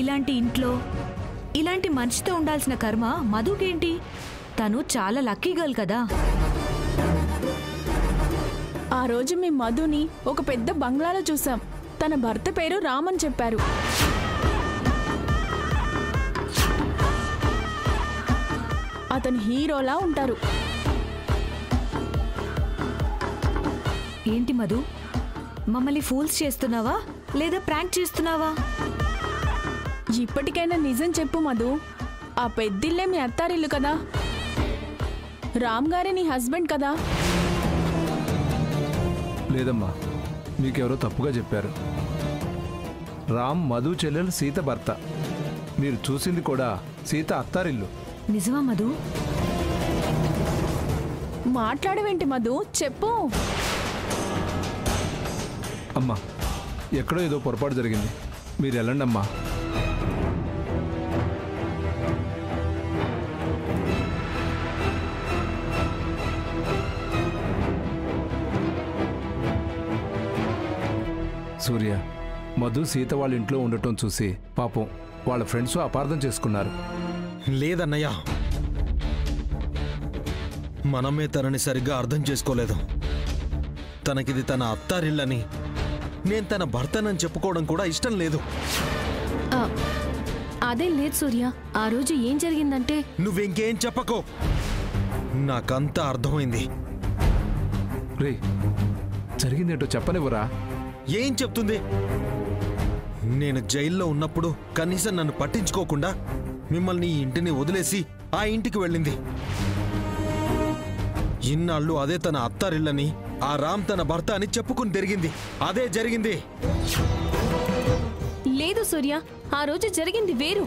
ఇలాంటి ఇంట్లో ఇలాంటి మనిషితో ఉండాల్సిన కర్మ మధుకేంటి? తను చాలా లక్కీ గర్ల్ కదా. ఆ రోజు మీ మధుని ఒక పెద్ద బంగ్లాలో చూసాం. తన భర్త పేరు రామ్ అని చెప్పారు. అతను హీరోలా ఉంటారు. ఏంటి మధు, మమ్మల్ని ఫూల్స్ చేస్తున్నావా లేదా ప్రాంక్ చేస్తున్నావా? ఇప్పటికైనా నిజం చెప్పు మధు. ఆ పెద్దిల్లే మీ అత్తారిల్లు కదా. రామ్ గారే నీ హస్బెండ్ కదా. లేదమ్మా, మీకెవరో తప్పుగా చెప్పారు. రామ్ మధు చెల్లెలు సీత భర్త. మీరు చూసింది కూడా సీత అత్తారిల్లు. నిజమా మధు? మాట్లాడవేంటి మధు, చెప్పు. అమ్మా, ఎక్కడో ఏదో పొరపాటు జరిగింది. మీరు వెళ్ళండి అమ్మా. సూర్య, మధు సీత వాళ్ళ ఇంట్లో ఉండటం చూసి పాపం వాళ్ళ ఫ్రెండ్స్ అపార్థం చేసుకున్నారు. లేదన్నయ్య, మనమే తనని సరిగ్గా అర్థం చేసుకోలేదు. తనకిది తన అత్తారిల్లని, నేను తన భర్తనని చెప్పుకోవడం కూడా ఇష్టం లేదు. అదే లేదు సూర్య, ఆ రోజు ఏం జరిగిందంటే... నువ్వింకేం చెప్పకో, నాకంతా అర్థమైంది. రే, జరిగిందేంటో చెప్పనివ్వరా? ఏం చెప్తుంది? నేను జైల్లో ఉన్నప్పుడు కనీసం నన్ను పట్టించుకోకుండా మిమ్మల్ని ఈ ఇంటిని వదిలేసి ఆ ఇంటికి వెళ్ళింది. ఇన్నాళ్ళు అదే తన అత్తారిల్లని, ఆ రామ్ తన భర్త అని చెప్పుకుని తిరిగింది. అదే జరిగింది. లేదు సూర్య, ఆ రోజు జరిగింది వేరు.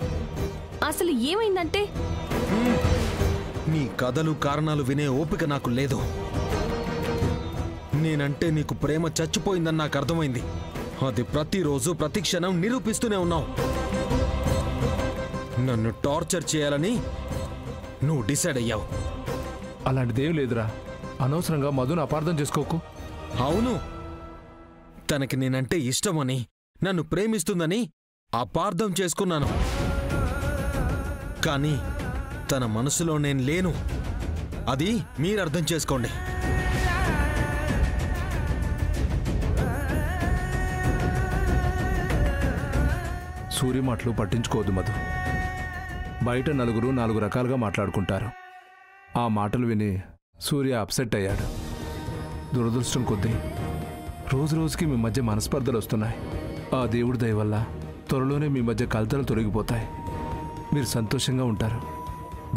అసలు ఏమైందంటే... నీ కథలు కారణాలు వినే ఓపిక నాకు లేదు. నేనంటే నీకు ప్రేమ చచ్చిపోయిందని నాకు అర్థమైంది. అది ప్రతిరోజు ప్రతి క్షణం నిరూపిస్తూనే ఉన్నావు. నన్ను టార్చర్ చేయాలని నువ్వు డిసైడ్ అయ్యావు. అలాంటిదేం లేదురా. అనవసరంగా మధును అపార్థం చేసుకోకు. అవును, తనకి నేనంటే ఇష్టమని, నన్ను ప్రేమిస్తుందని అపార్థం చేసుకున్నాను. కానీ తన మనసులో నేను లేను. అది మీరు అర్థం చేసుకోండి. సూర్య మాటలు పట్టించుకోవద్దు మధు. బయట నలుగురు నాలుగు రకాలుగా మాట్లాడుకుంటారు. ఆ మాటలు విని సూర్య అప్సెట్ అయ్యాడు. దురదృష్టం కొద్దీ రోజు రోజుకి మీ మధ్య మనస్పర్ధలు వస్తున్నాయి. ఆ దేవుడి దయ వల్ల త్వరలోనే మీ మధ్య కలతలు తొలగిపోతాయి. మీరు సంతోషంగా ఉంటారు.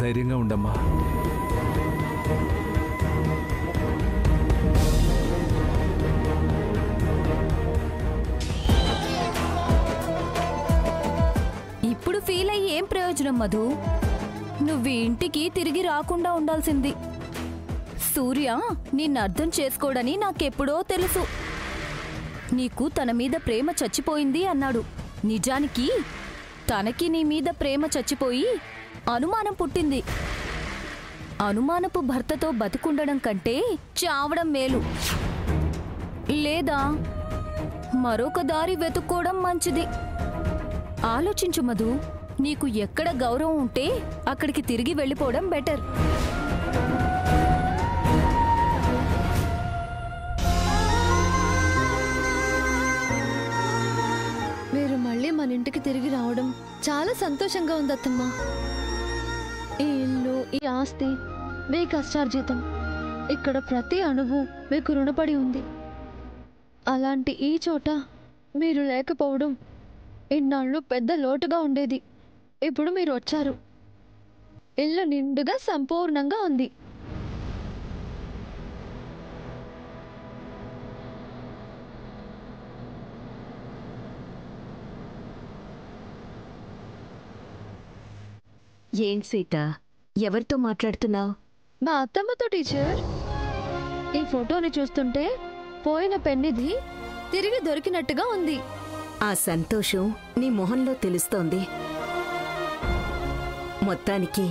ధైర్యంగా ఉండమ్మా. ఇప్పుడు ఫీల్ అయ్యి ఏం ప్రయోజనం మధు? నువ్వు ఇంటికి తిరిగి రాకుండా ఉండాల్సింది. సూర్య నిన్ను అర్థం చేసుకోడని నాకెప్పుడో తెలుసు. నీకు తన మీద ప్రేమ చచ్చిపోయింది అన్నాడు. నిజానికి తనకి నీ మీద ప్రేమ చచ్చిపోయి అనుమానం పుట్టింది. అనుమానపు భర్తతో బతుకుండడం కంటే చావడం మేలు. లేదా మరొక దారి వెతుక్కోవడం మంచిది. ఆలోచించు మధు. నీకు ఎక్కడ గౌరవం ఉంటే అక్కడికి తిరిగి వెళ్ళిపోవడం బెటర్. మీరు మళ్ళీ మన ఇంటికి తిరిగి రావడం చాలా సంతోషంగా ఉంది అత్తమ్మ. ఈ ఇల్లు, ఈ ఆస్తి మీ కష్టార్జితం. ఇక్కడ ప్రతి అణువు మీకు రుణపడి ఉంది. అలాంటి ఈ చోట మీరు లేకపోవడం ఇన్నాళ్ళు పెద్ద లోటుగా ఉండేది. ఇప్పుడు మీరు వచ్చారు. ఇల్లు నిండుగా సంపూర్ణంగా ఉంది. ఏం సీత, ఎవరితో మాట్లాడుతున్నావు? మా అత్తమ్మతో టీచర్. ఈ ఫోటోని చూస్తుంటే పోయిన పెన్నిధి తిరిగి దొరికినట్టుగా ఉంది. ఆ సంతోషం నీ మొహంలో తెలుస్తోంది. మొత్తానికి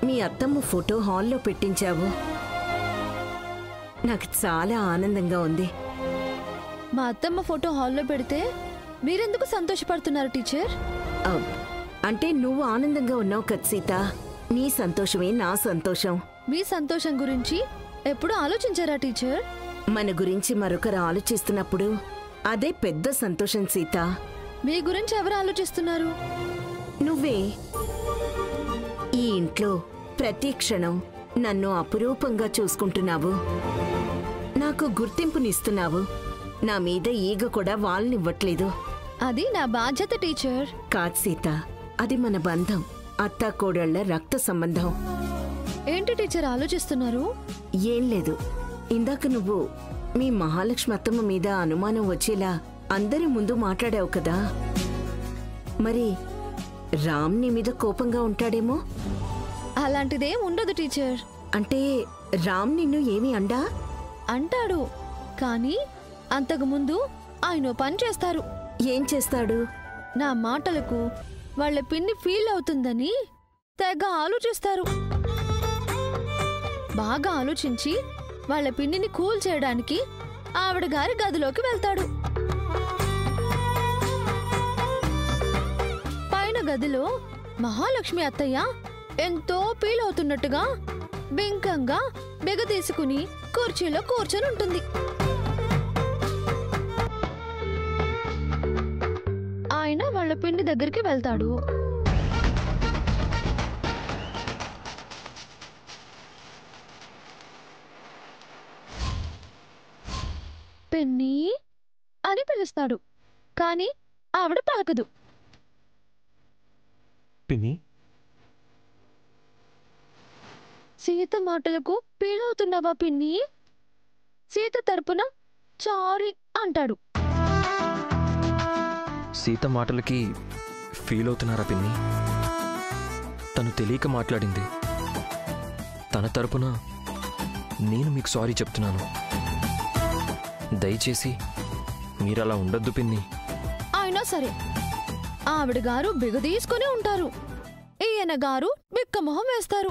మీ అత్తమ్మ ఫోటో హాల్లో పెట్టించావు. నాకు చాలా ఆనందంగా ఉంది. మా అత్తమ్మ ఫోటో హాల్లో పెడితే మీరెందుకు సంతోషపడుతున్నారు టీచర్? అంటే నువ్వు ఆనందంగా ఉన్నావు కదా సీత. నీ సంతోషమే నా సంతోషం. మీ సంతోషం గురించి ఎప్పుడు ఆలోచించారా టీచర్? మన గురించి మరొకరు ఆలోచిస్తున్నప్పుడు అదే పెద్ద సంతోషం సీత. మీ గురించి ఎవరు ఆలోచిస్తున్నారు? నువ్వే. ఈ ఇంట్లో ప్రతి క్షణం నన్ను అపురూపంగా చూసుకుంటున్నావు. నాకు గుర్తింపునిస్తున్నావు. నా మీద ఈగ కూడా వాళ్ళనివ్వట్లేదు. అది నా బాధ్యత టీచర్. కాదు సీత, అది మన బంధం. అత్తా కోడళ్ల రక్త సంబంధం. ఏంటి టీచర్ ఆలోచిస్తున్నారు? ఏం లేదు. ఇందాక నువ్వు మీ మహాలక్ష్మి అత్తమ్మ మీద అనుమానం వచ్చేలా అందరి ముందు మాట్లాడావు కదా. మరి రామ్ నీ మీద కోపంగా ఉంటాడేమో? అలాంటిదేం ఉండదు టీచర్. అంటే రామ్ నిన్ను ఏమి అండా? అంటాడు, కానీ అంతకు ముందు ఆయన పని చేస్తారు. ఏం చేస్తాడు? నా మాటలకు వాళ్ళ పిన్ని ఫీల్ అవుతుందని తెగ ఆలోచిస్తారు. బాగా ఆలోచించి వాళ్ళ పిన్నిని కూల్ చేయడానికి ఆవిడ గారి గదిలోకి వెళ్తాడు. పైన గదిలో మహాలక్ష్మి అత్తయ్య ఎంతో ఫీల్ అవుతున్నట్టుగా బింకంగా బిగదీసుకుని కుర్చీలో కూర్చొని ఉంటుంది. ఆయన వాళ్ళ పిన్ని దగ్గరికి వెళ్తాడు. పిన్ని అని పిలుస్తాడు, కానీ ఆవిడ పలకదు. పిన్ని, సీత మాటలకు పీలవుతున్నావా పిన్ని? సీత తరపున సారీ అంటాడు. సీత మాటలకి ఫీల్ అవుతున్నారా పిన్ని? తను తెలియక మాట్లాడింది. తన తరపున నేను మీకు సారీ చెప్తున్నాను. దయచేసి మీరలా ఉండొద్దు పిన్ని. అయినా సరే ఆవిడ గారు బిగదీసుకుని ఉంటారు, ఈయన గారు బిక్కమొహం వేస్తారు.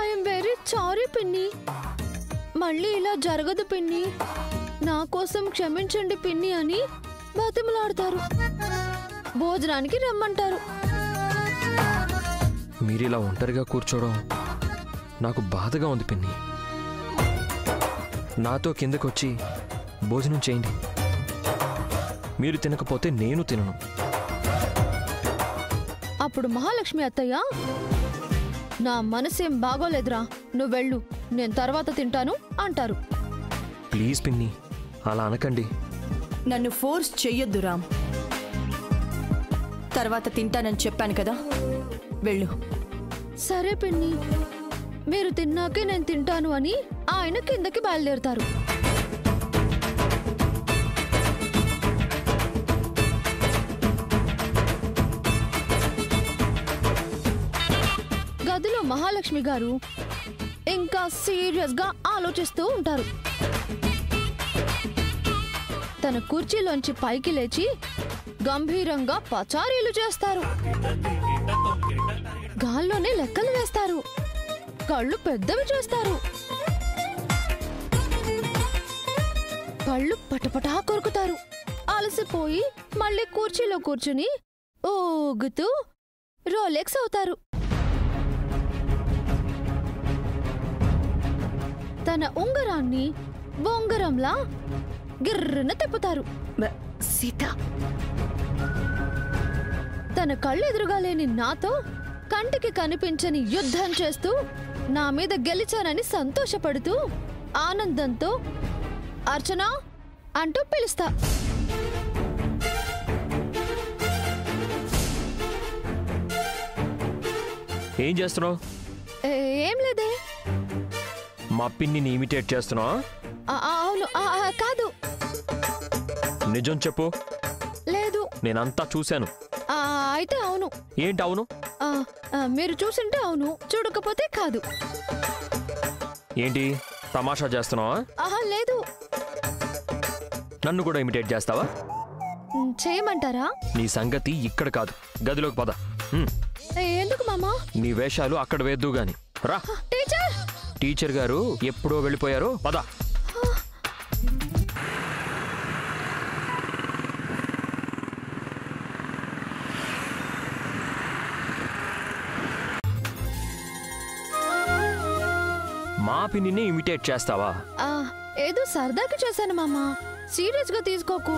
ఐఎమ్ వెరీ సారీ పిన్ని. మళ్ళీ ఇలా జరగదు పిన్ని. నా కోసం క్షమించండి పిన్ని అని బతిమలాడతారు. భోజనానికి రమ్మంటారు. మీరిలా ఒంటరిగా కూర్చోవడం నాకు బాధగా ఉంది పిన్ని. నాతో కిందకొచ్చి భోజనం చేయండి. మీరు తినకపోతే నేను తినను. అప్పుడు మహాలక్ష్మి అత్తయ్య, నా మనసేం బాగోలేదురా, నువ్వెళ్ళు, నేను తర్వాత తింటాను అంటారు. ప్లీజ్ పిన్ని, అలా అనకండి. నన్ను ఫోర్స్ చెయ్యొద్దు రామ్. తర్వాత తింటానని చెప్పాను కదా, వెళ్ళు. సరే పిన్ని, మీరు తిన్నాకే నేను తింటాను అని ఆయన కిందకి బయలుదేరుతారు. గదిలో మహాలక్ష్మి గారు ఇంకా సీరియస్ గా ఆలోచిస్తూ ఉంటారు. తన కుర్చీలోంచి పైకి లేచి గంభీరంగా పచారీలు చేస్తారు. గాల్లోనే లెక్కలు వేస్తారు. కళ్ళు పెద్దవి చేస్తారు. కళ్ళు పటపటా కొరుకుతారు. అలసిపోయి మళ్ళీ కుర్చీలో కూర్చుని ఊగుతూ రోలెక్స్ అవుతారు. తన ఉంగరాన్ని బొంగరంలా గిర్రన తిప్పుతారు. సీత, తన కళ్ళెదురుగా లేని నాతో కంటికి కనిపించని యుద్ధం చేస్తూ నా మీద గెలిచానని సంతోషపడుతూ ఆనందంతో అర్చన అంటూ పిలుస్తా. ఏం చేస్తున్నావు? ఏం లేదే. మా పిన్నిని ఇమిటేట్ చేస్తున్నావా? అవును. కాదు. నిజం చెప్పు. లేదు. నేనంతా చూశాను. అయితే అవును. ఏంటి అవును? మీరు చూసింటే అవును, చూడకపోతే కాదు. ఏంటి తమాషా చేస్తున్నావా? లేదు. నన్ను కూడా ఇమిటేట్ చేస్తావా? చేయమంటారా? నీ సంగతి ఇక్కడ కాదు, గదిలోకి పద. ఎందుకు మామా? నీ వేషాలు అక్కడ వేద్దు గాని రా. టీచర్ టీచర్ గారు ఎప్పుడో వెళ్ళిపోయారు, పద. పిన్నిని ఇమిటేట్ చేస్తావా? ఏదో సరదాకి చేశాను మామ, సీరియస్ గా తీసుకోకు.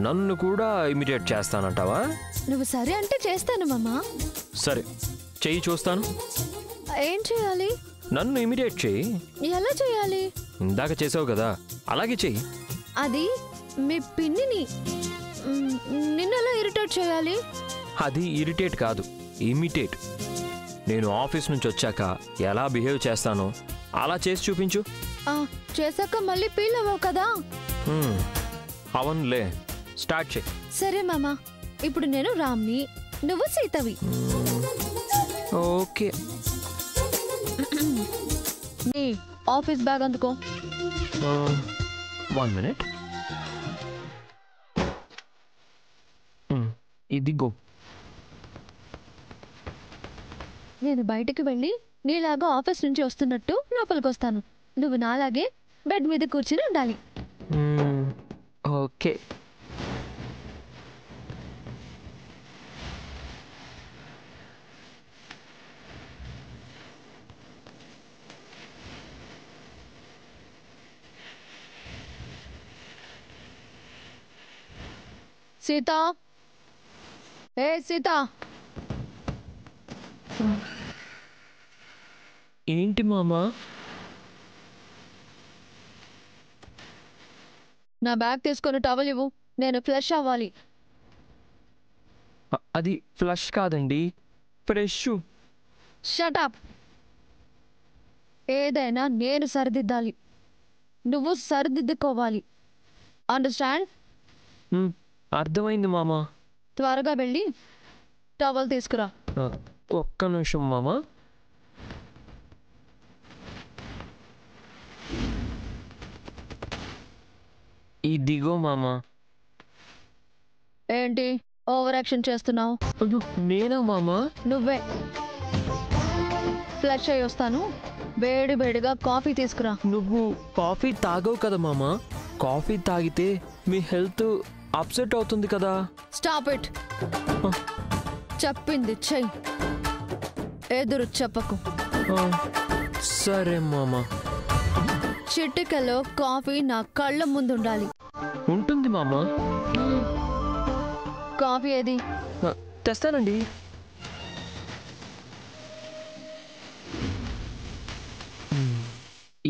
నన్ను కూడా ఇమిటేట్ చేస్తానంటావా? నువ్వు సరే అంటే చేస్తాను మామ. సరే చెయ్యి చూస్తాను. ఏం చేయాలి? నన్ను ఇమిటేట్ చెయ్యి. ఎలా చేయాలి? ఇందాక చేసావు కదా, అలాగే చెయ్యి. అది మీ పిన్నిని నిన్నెలా ఇరిటేట్ చేయాలి? అది ఇరిటేట్ కాదు, ఇమిటేట్. నేను ఆఫీస్ నుంచి వచ్చాక ఎలా బిహేవ్ చేస్తానో అలా చేసి చూపించు. చేశాక మళ్ళీ ఫీల్ అవ్వవు కదా? అవునులే, స్టార్ట్ చేయి. సరే మామ, ఇప్పుడు నేను రామ్ని, నువ్వు సీతవి. ఓకే. నీ ఆఫీస్ బ్యాగ్ అందుకో. 1 minute. ఇదిగో. నేను బయటికి వెళ్ళి నీలాగా ఆఫీస్ నుంచి వస్తున్నట్టు లోపలికి వస్తాను. నువ్వు నాలాగే బెడ్ మీద కూర్చుని ఉండాలి. ఓకే. సీత, ఏ సీత. ఏంటి మామా? నా బ్యాగ్ తీసుకొని టవల్ ఇవ్వు, నేను ఫ్లష్ అవ్వాలి. అది ఫ్లష్ కాదండి, ఫ్రెష్. Shut up. ఏదైనా నేను సరిదిద్దాలి, నువ్వు సరిదిద్దుకోవాలి. అండర్స్టాండ్? అర్థమైంది మామా. త్వరగా వెళ్ళి టవల్ తీసుకురా. ఒక్క నిమిషం మామా. ఇదిగో మామా. ఏంటి ఓవర్ యాక్షన్ చేస్తున్నావు? నేనా మామా? నువ్వే. ఫ్లష్ అయ్యి వస్తాను, వేడి వేడిగా కాఫీ తీసుకురా. నువ్వు కాఫీ తాగవు కదా మామా. కాఫీ తాగితే మీ హెల్త్ అప్సెట్ అవుతుంది కదా. Stop it. చెప్పింది చెయ్యి, ఎదురు చెప్పకు. సరే మామా. చిటికలో కాఫీ నా కళ్ళ ముందు ఉండాలి. ఉంటుంది మామా. కాఫీ ఏది? తెస్తానండి.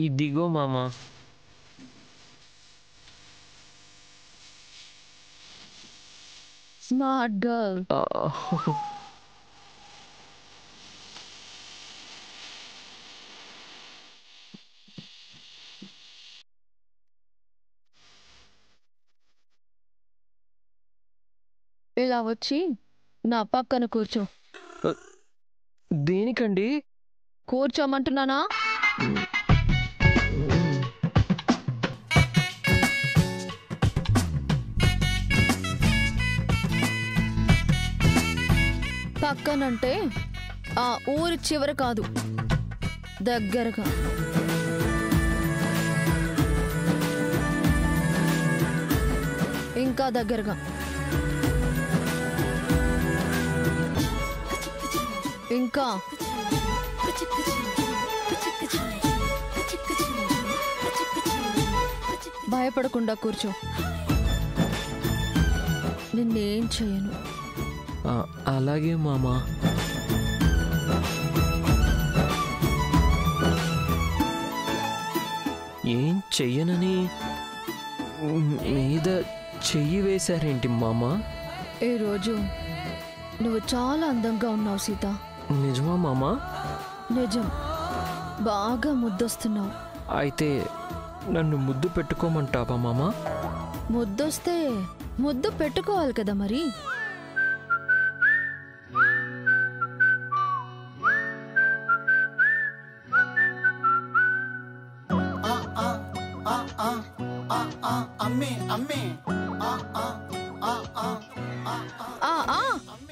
ఇదిగో మామా. Smart girl. ఇలా వచ్చి నా పక్కన కూర్చో. దేనికండి? కూర్చోమంటున్నానా? పక్కనంటే ఆ ఊరి చివర కాదు, దగ్గరగా. ఇంకా దగ్గరగా. ఇంకా. భయపడకుండా కూర్చో, నిన్నేం చేయను. అలాగే మామా. ఏం చెయ్యనని మీద చెయ్యి వేశారేంటి మామా? ఈరోజు నువ్వు చాలా అందంగా ఉన్నావు సీత. నిజమా మామా? నిజం. బాగా ముద్దొస్తున్నావు. అయితే నన్ను ముద్దు పెట్టుకోమంటావా మామా? ముద్దొస్తే ముద్దు పెట్టుకోవాలి కదా మరి.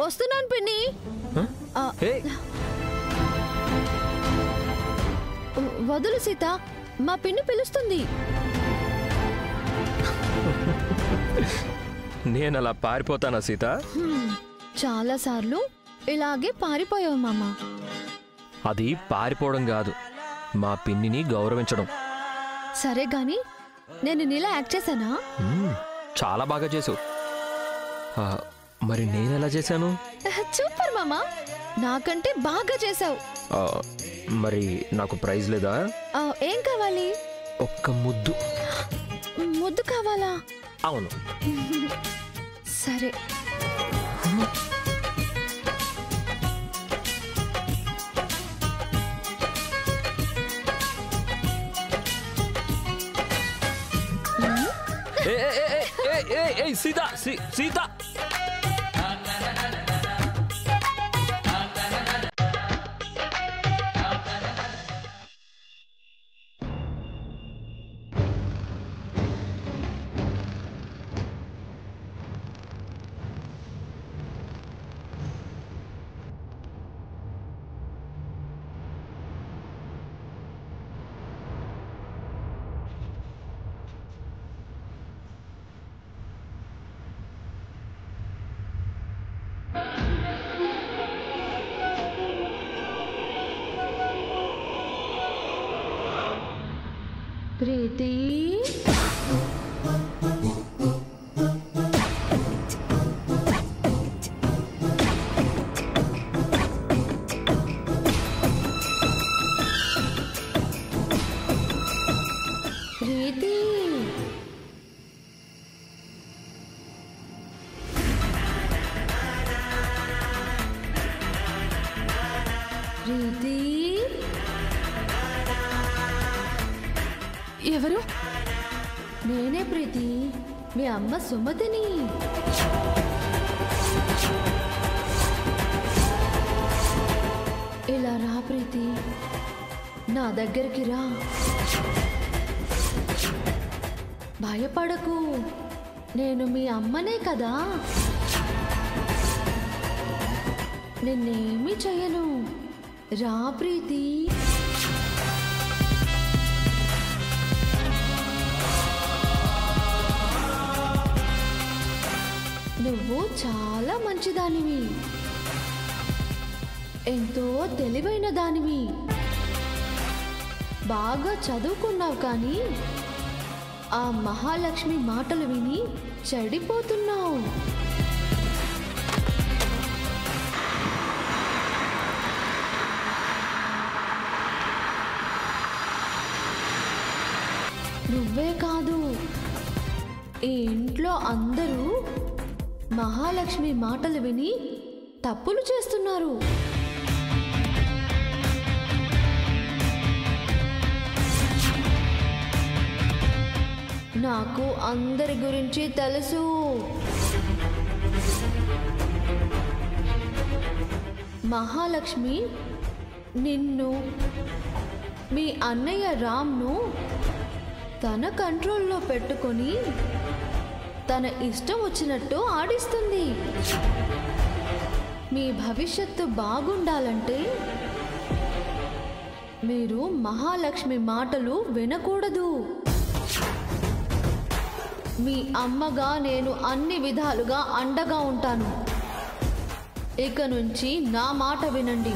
వస్తున్నాను పిన్ని. వదులు సీత, మా పిన్ని పిలుస్తుంది. నేను అలా పారిపోతానా సీత? చాలా సార్లు ఇలాగే పారిపోయావు మామ. అది పారిపోవడం కాదు, మా పిన్నిని గౌరవించడం. సరే గాని నేను నీలా యాక్ట్ చేశానా? చాలా బాగా చేసావు. మరి నేనెలా చేశాను? సూపర్ మామా, నాకంటే బాగా చేసావు. మరి నాకు ప్రైజ్ లేదా? ఏం కావాలి? ఒక్క ముద్దు. ముద్దు కావాలా? అవును. సరే. సీత సీత ప్రీతి, ప్రీతి, ప్రీతి. ఎవరు? నేనే ప్రీతి, మీ అమ్మ సుమతిని. ఇలా రా ప్రీతి, నా దగ్గరికి రా. భయపడకు, నేను మీ అమ్మనే కదా, నిన్నేమీ చెయ్యను. రా ప్రీతి. నువ్వు చాలా మంచిదానివి, ఎంతో తెలివైన దానివి, బాగా చదువుకున్నావు, కానీ ఆ మహాలక్ష్మి మాటలు విని చెడిపోతున్నావు. నువ్వే కాదు, ఈ ఇంట్లో అందరూ మహాలక్ష్మి మాటలు విని తప్పులు చేస్తున్నారు. నాకు అందరి గురించి తెలుసు. మహాలక్ష్మి నిన్ను, మీ అన్నయ్య రామ్ను తన కంట్రోల్లో పెట్టుకొని తన ఇష్టం వచ్చినట్టు ఆడిస్తుంది. మీ భవిష్యత్తు బాగుండాలంటే మీరు మహాలక్ష్మి మాటలు వినకూడదు. మీ అమ్మగా నేను అన్ని విధాలుగా అండగా ఉంటాను. ఇక నుంచి నా మాట వినండి,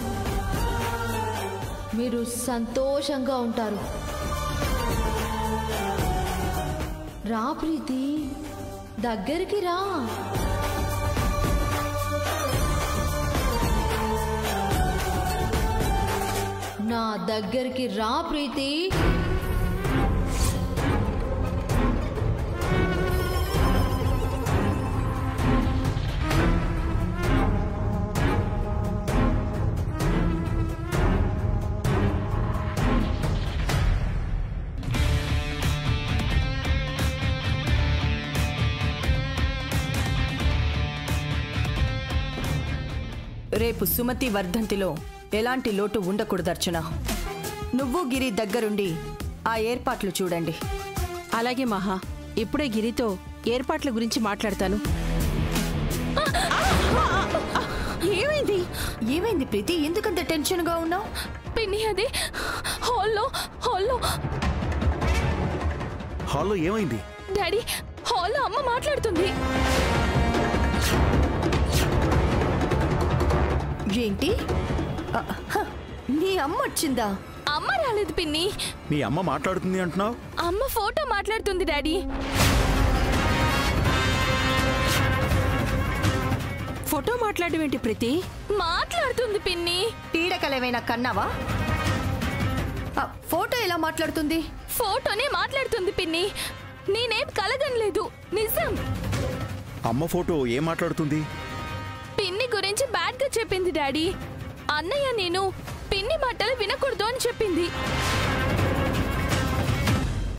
మీరు సంతోషంగా ఉంటారు. రా ప్రీతి, దగ్గరికి రా. నా దగ్గరికి రా ప్రీతి. రేపు సుమతి వర్ధంతిలో ఎలాంటి లోటు ఉండకూడదు అర్చన. నువ్వు గిరి దగ్గరుండి ఆ ఏర్పాట్లు చూడండి. అలాగే మహా, ఇప్పుడే గిరితో ఏర్పాట్ల గురించి మాట్లాడతాను. ఏమైంది? ఏమైంది ప్రీతి? ఎందుకంత టెన్షన్గా ఉన్నావు? పిన్ని, అది హాల్లో హాల్లో ఏమైంది? డాడీ, హాల్లో అమ్మ మాట్లాడుతుంది. ఏంటి? నీ అమ్మ వచ్చిందా? అమ్మ అమ్మ రాలేదు పిన్ని. మీ అమ్మ మాట్లాడుతుంది అంటున్నావు? అమ్మ ఫోటో మాట్లాడుతుంది డాడీ. ఫోటో మాట్లాడడం ఏంటి ప్రీతి? మాట్లాడుతుంది పిన్ని. పీడకలేమైనా కన్నావా? ఆ, ఫోటో ఎలా మాట్లాడుతుంది? ఫోటోనే మాట్లాడుతుంది పిన్ని. నేనేం కలగనలేదు, నిజం. అమ్మ ఫోటో ఏం మాట్లాడుతుంది? పిన్ని గురించి బ్యాడ్ గా చెప్పింది డాడీ. అన్నయ్య నేను పిన్ని మాటలు వినకూడదు అని చెప్పింది.